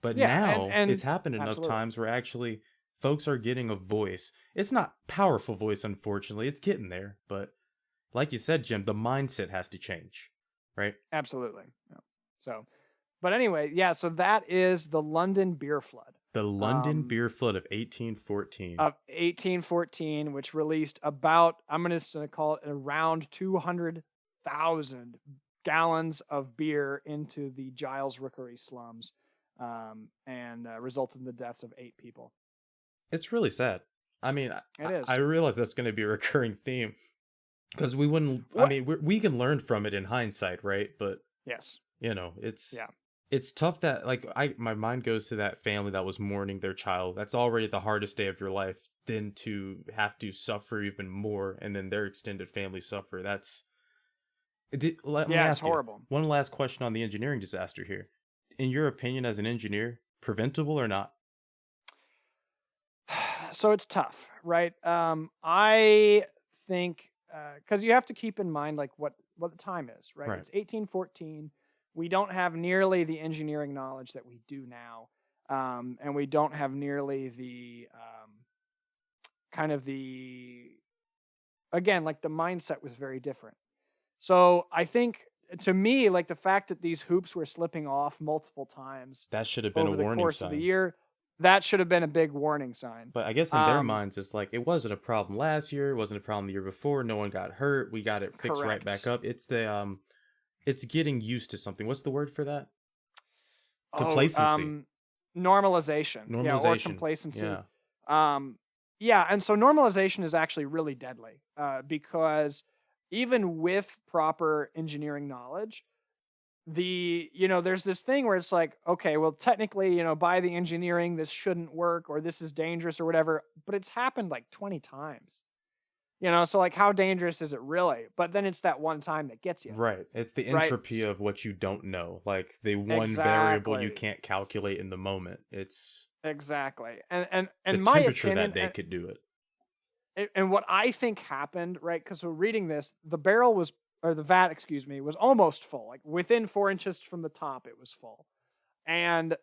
But yeah, now it's and happened enough absolutely. times where actually folks are getting a voice. It's not powerful voice, unfortunately. It's getting there, but like you said, Jim, the mindset has to change, right? Absolutely. Yeah. So, but anyway, yeah. So that is the London beer flood The London um, beer flood of 1814. of 1814, which released about, I'm just going to call it around 200,000 gallons of beer into the Giles Rookery slums, and resulted in the deaths of 8 people. It's really sad. I mean, It I is. realize that's going to be a recurring theme because we wouldn't. I What? mean, we can learn from it in hindsight, right? But Yes. it's Yeah. it's tough that like my mind goes to that family that was mourning their child. That's already the hardest day of your life. Then to have to suffer even more, and then their extended family suffer. Let me Yeah. It's ask you horrible. one last question on the engineering disaster here. In your opinion, as an engineer, preventable or not? So it's tough, right? I think because you have to keep in mind like what the time is, right? Right. It's 1814. We don't have nearly the engineering knowledge that we do now, and we don't have nearly the kind of the again like the mindset was very different. So I think to me like the fact that these hoops were slipping off multiple times That should have been a over the warning course of the sign. year. that should have been a big warning sign. But I guess in their Um, minds, it's like it wasn't a problem last year, it wasn't a problem the year before. No one got hurt. We got it fixed right back correct. up. It's getting used to something. What's the word for that? Oh, Complacency, normalization. Yeah, or normalization. complacency. Yeah, Um, yeah, and so normalization is actually really deadly because even with proper engineering knowledge, there's this thing where it's like, okay, well, technically, by the engineering, this shouldn't work or this is dangerous or whatever, but it's happened like 20 times. So like, how dangerous is it really? But then it's that one time that gets you, right. It's the right? entropy of what you don't know, like the one variable you Exactly. can't calculate in the moment. It's Exactly. And the and my temperature that opinion, day could do it. and what I think happened, right? Because we're reading this, the barrel was, or the vat, excuse me, was almost full. Like within 4 inches from the top, it was full. And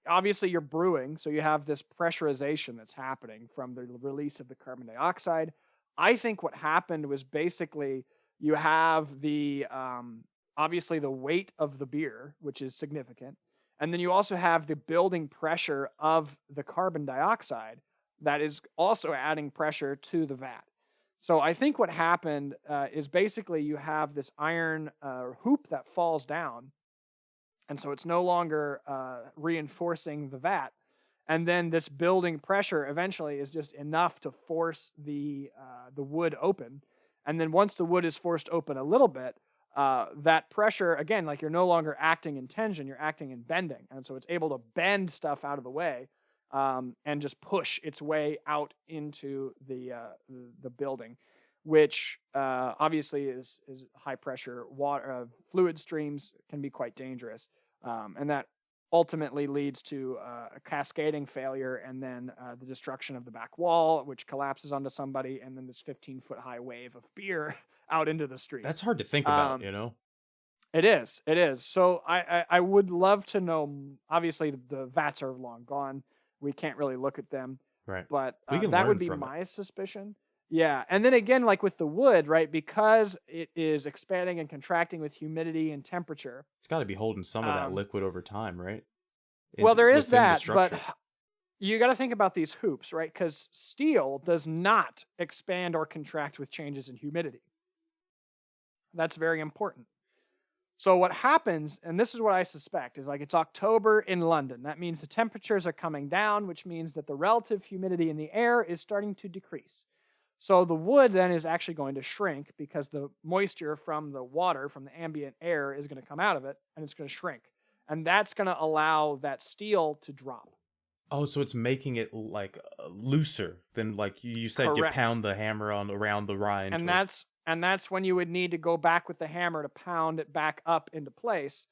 obviously, you're brewing, so you have this pressurization that's happening from the release of the carbon dioxide. I think what happened was basically you have obviously the weight of the beer, which is significant. And then you also have the building pressure of the carbon dioxide that is also adding pressure to the vat. So I think what happened is basically you have this iron hoop that falls down, and so it's no longer reinforcing the vat. And then this building pressure eventually is just enough to force the wood open. And then once the wood is forced open a little bit, that pressure again, like you're no longer acting in tension, you're acting in bending, and so it's able to bend stuff out of the way and just push its way out into the building, which obviously is high pressure water. Fluid streams can be quite dangerous, and that ultimately leads to a cascading failure and then the destruction of the back wall, which collapses onto somebody, and then this 15-foot high wave of beer out into the street. That's hard to think about, Um, you know? it is. It is. So I would love to know. Obviously, the vats are long gone. We can't really look at them, Right. but We can that would learn be from it. my suspicion. Yeah, and then again, like with the wood, right? Because it is expanding and contracting with humidity and temperature. It's got to be holding some of that Um, liquid over time, right? well, there is Within the that, but structure. you got to think about these hoops, right? Because steel does not expand or contract with changes in humidity. That's very important. So what happens, and this is what I suspect, is like it's October in London. That means the temperatures are coming down, which means that the relative humidity in the air is starting to decrease. So the wood then is actually going to shrink because the moisture from the water, from the ambient air, is going to come out of it and it's going to shrink. And that's going to allow that steel to drop. Oh, so it's making it like looser than like you said. You Correct. pound the hammer on around the rind And to. that's when you would need to go back with the hammer to pound it back up into place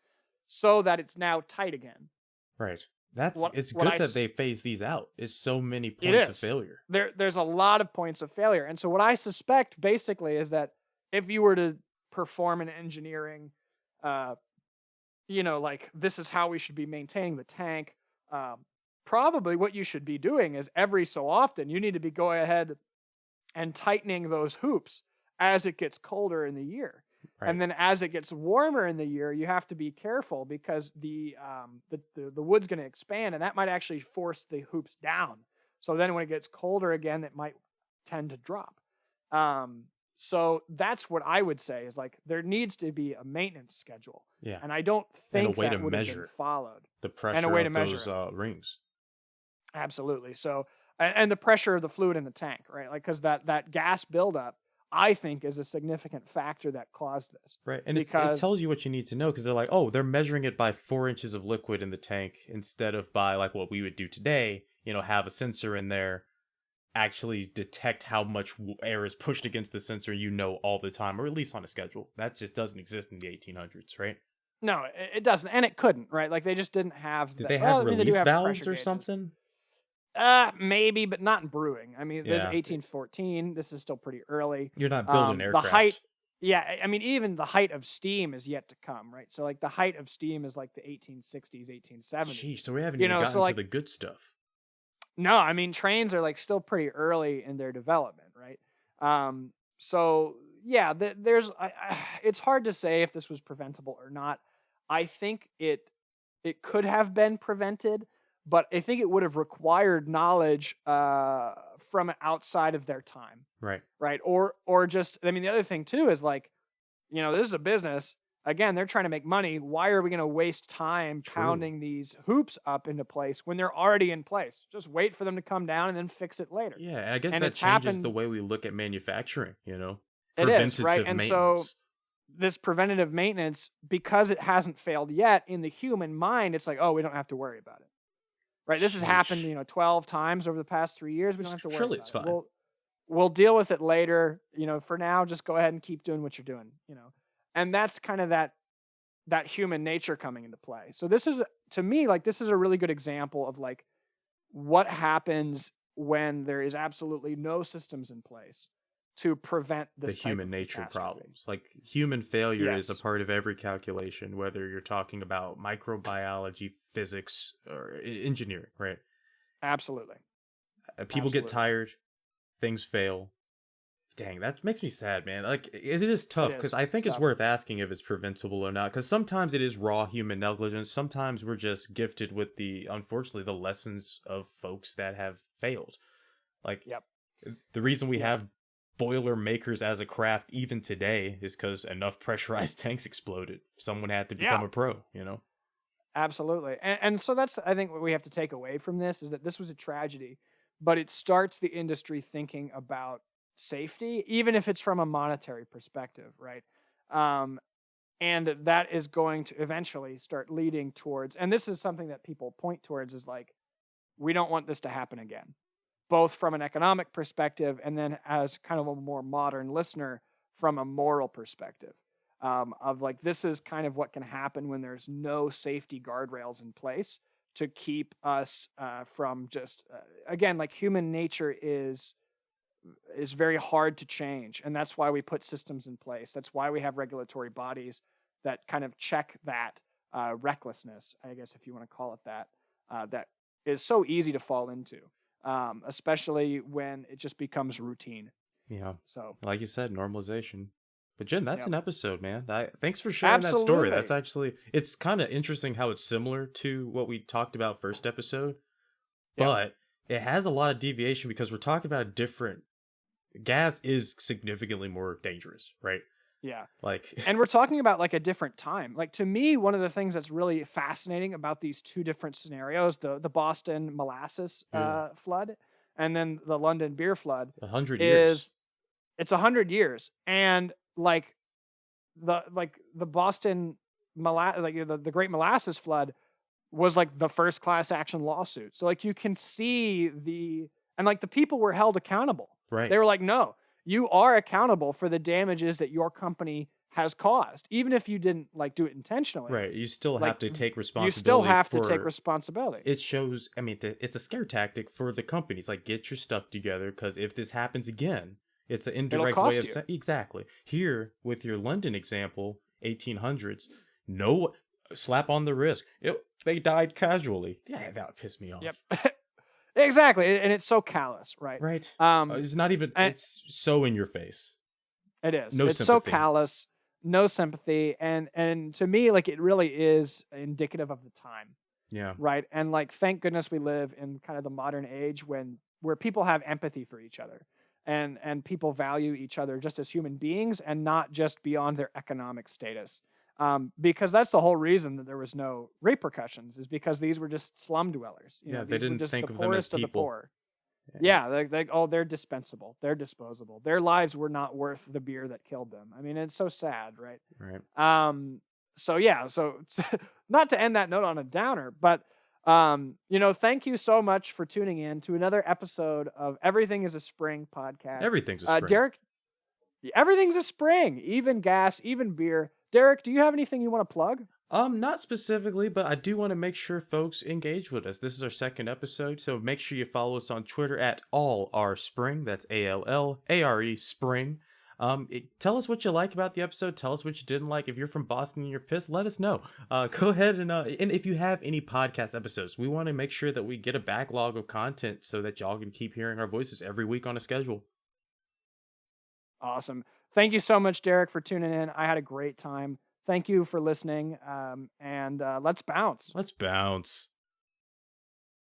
so that it's now tight again. Right. That's What it's what good I that they phase these out. It's so many It points of is. failure. There's a lot of points of failure. And so what I suspect basically is that if you were to perform an engineering, uh, like this is how we should be maintaining the tank, um, probably what you should be doing is every so often you need to be going ahead and tightening those hoops as it gets colder in the year. Right. And then as it gets warmer in the year, you have to be careful because the wood's going to expand, and that might actually force the hoops down. So then when it gets colder again, it might tend to drop. Um, so that's what I would say is like there needs to be a maintenance schedule, Yeah. and I don't And a think way to that would have been measure followed, the and a pressure way to of measure those it. rings. Absolutely. So, and the pressure of the fluid in the tank, right? Like, because that gas buildup, I think, is a significant factor that caused this. Right. And it Because tells you what you need to know because they're like, oh, they're measuring it by 4 inches of liquid in the tank instead of by like what we would do today. Have a sensor in there, actually detect how much air is pushed against the sensor. All the time, or at least on a schedule. That just doesn't exist in the 1800s, right? no, it doesn't, and it couldn't, right? Like they just didn't have Did that. they have Well, I mean, they do release have pressure valves or gauges. something? Maybe, but not in brewing. I mean, this is Yeah. 1814. This is still pretty early. You're not building The height, aircraft. yeah, I mean, even the height of steam is yet to come, right? So like the height of steam is like the 1860s, 1870s. Sheesh, so we haven't even So gotten to like the good stuff. no, I mean trains are like still pretty early in their development, right? So yeah, it's hard to say if this was preventable or not. I think it could have been prevented, but I think it would have required knowledge from outside of their time, Right. right? Or just, I mean, the other thing too is like, this is a business. Again, they're trying to make money. Why are we going to waste time True. pounding these hoops up into place when they're already in place? Just wait for them to come down and then fix it later. Yeah, and I guess And that it's changes the happened. way we look at manufacturing, It is, right? preventative And so maintenance. this preventative maintenance, because it hasn't failed yet in the human mind, it's like, oh, we don't have to worry about it. Right? This has happened, Sheesh. 12 times over the past 3 years. We don't have to worry Surely it's about it. fine. We'll deal with it later. For now, just go ahead and keep doing what you're doing. And that's kind of that human nature coming into play. So this is, to me, like, this is a really good example of like what happens when there is absolutely no systems in place to prevent The this type human of nature catastrophe. problems. Like human failure is a Yes, part of every calculation, whether you're talking about microbiology, physics, or engineering, right? absolutely. People get Absolutely. tired, things fail. Dang, that makes me sad, man. Like it is It tough because is. I It's think it's tough. worth asking if it's preventable or not. Because sometimes it is raw human negligence. Sometimes we're just gifted with unfortunately, the lessons of folks that have failed. Like Yep. the reason we Yep. have boiler makers as a craft even today is because enough pressurized tanks exploded. Someone had to become Yeah. a pro. Absolutely. And so that's, I think, what we have to take away from this is that this was a tragedy, but it starts the industry thinking about safety, even if it's from a monetary perspective, right? Um, and that is going to eventually start leading towards, and this is something that people point towards, is like, we don't want this to happen again, both from an economic perspective and then as kind of a more modern listener from a moral perspective, of like, this is kind of what can happen when there's no safety guardrails in place to keep us from just again, like, human nature is very hard to change, and that's why we put systems in place. That's why we have regulatory bodies that kind of check that recklessness, I guess, if you want to call it that, that is so easy to fall into, especially when it just becomes routine. Yeah, So, like you said, normalization. But Jen, that's yep, an episode, man. Thanks for sharing that story. That's absolutely, actually it's kind of interesting how it's similar to what we talked about first episode, yep, but it has a lot of deviation because we're talking about different. Gas is significantly more dangerous, right? yeah. Like, And we're talking about like a different time. Like, to me, one of the things that's really fascinating about these two different scenarios, the Boston molasses yeah, flood and then the London beer flood, 100 years, is it's 100 years. And the Boston the Great Molasses Flood was like the first class action lawsuit. So like, you can see and like, the people were held accountable. right? They were like, no, you are accountable for the damages that your company has caused, even if you didn't like do it intentionally. Right. You still Like, have to take you still responsibility have to take for responsibility. it. Shows, I mean, it's a scare tactic for the companies. Like, get your stuff together because if this happens again, it's an It'll indirect way cost of you. saying exactly. Here with your London example, 1800s, no slap on the wrist. They died casually. Yeah, that would piss me off. Yep. Exactly. And it's so callous, right? Right. Um, It's not even. and It's so in your face. it is. No It's so sympathy. callous, no sympathy, and to me, like, it really is indicative of the time, Yeah. right? And like, thank goodness we live in kind of the modern age where people have empathy for each other, and people value each other just as human beings and not just beyond their economic status. Because that's the whole reason that there was no repercussions, is because these were just slum dwellers. Yeah. They These were didn't just the think of them as poorest of the people. poor. Yeah. Yeah, they're dispensable. They're disposable. Their lives were not worth the beer that killed them. I mean, it's so sad, right? Right. So yeah, so not to end that note on a downer, but thank you so much for tuning in to another episode of Everything is a Spring podcast. Everything's a spring. Derek, everything's a spring, even gas, even beer. Derek, do you have anything you want to plug? Not specifically, but I do want to make sure folks engage with us. This is our second episode, so make sure you follow us on Twitter at AllAreSpring. That's ALLARE Spring. Tell us what you like about the episode. Tell us what you didn't like. If you're from Boston and you're pissed, let us know. Go ahead and if you have any podcast episodes, we want to make sure that we get a backlog of content so that y'all can keep hearing our voices every week on a schedule. Awesome. Thank you so much, Derek, for tuning in. I had a great time. Thank you for listening. And let's bounce. Let's bounce.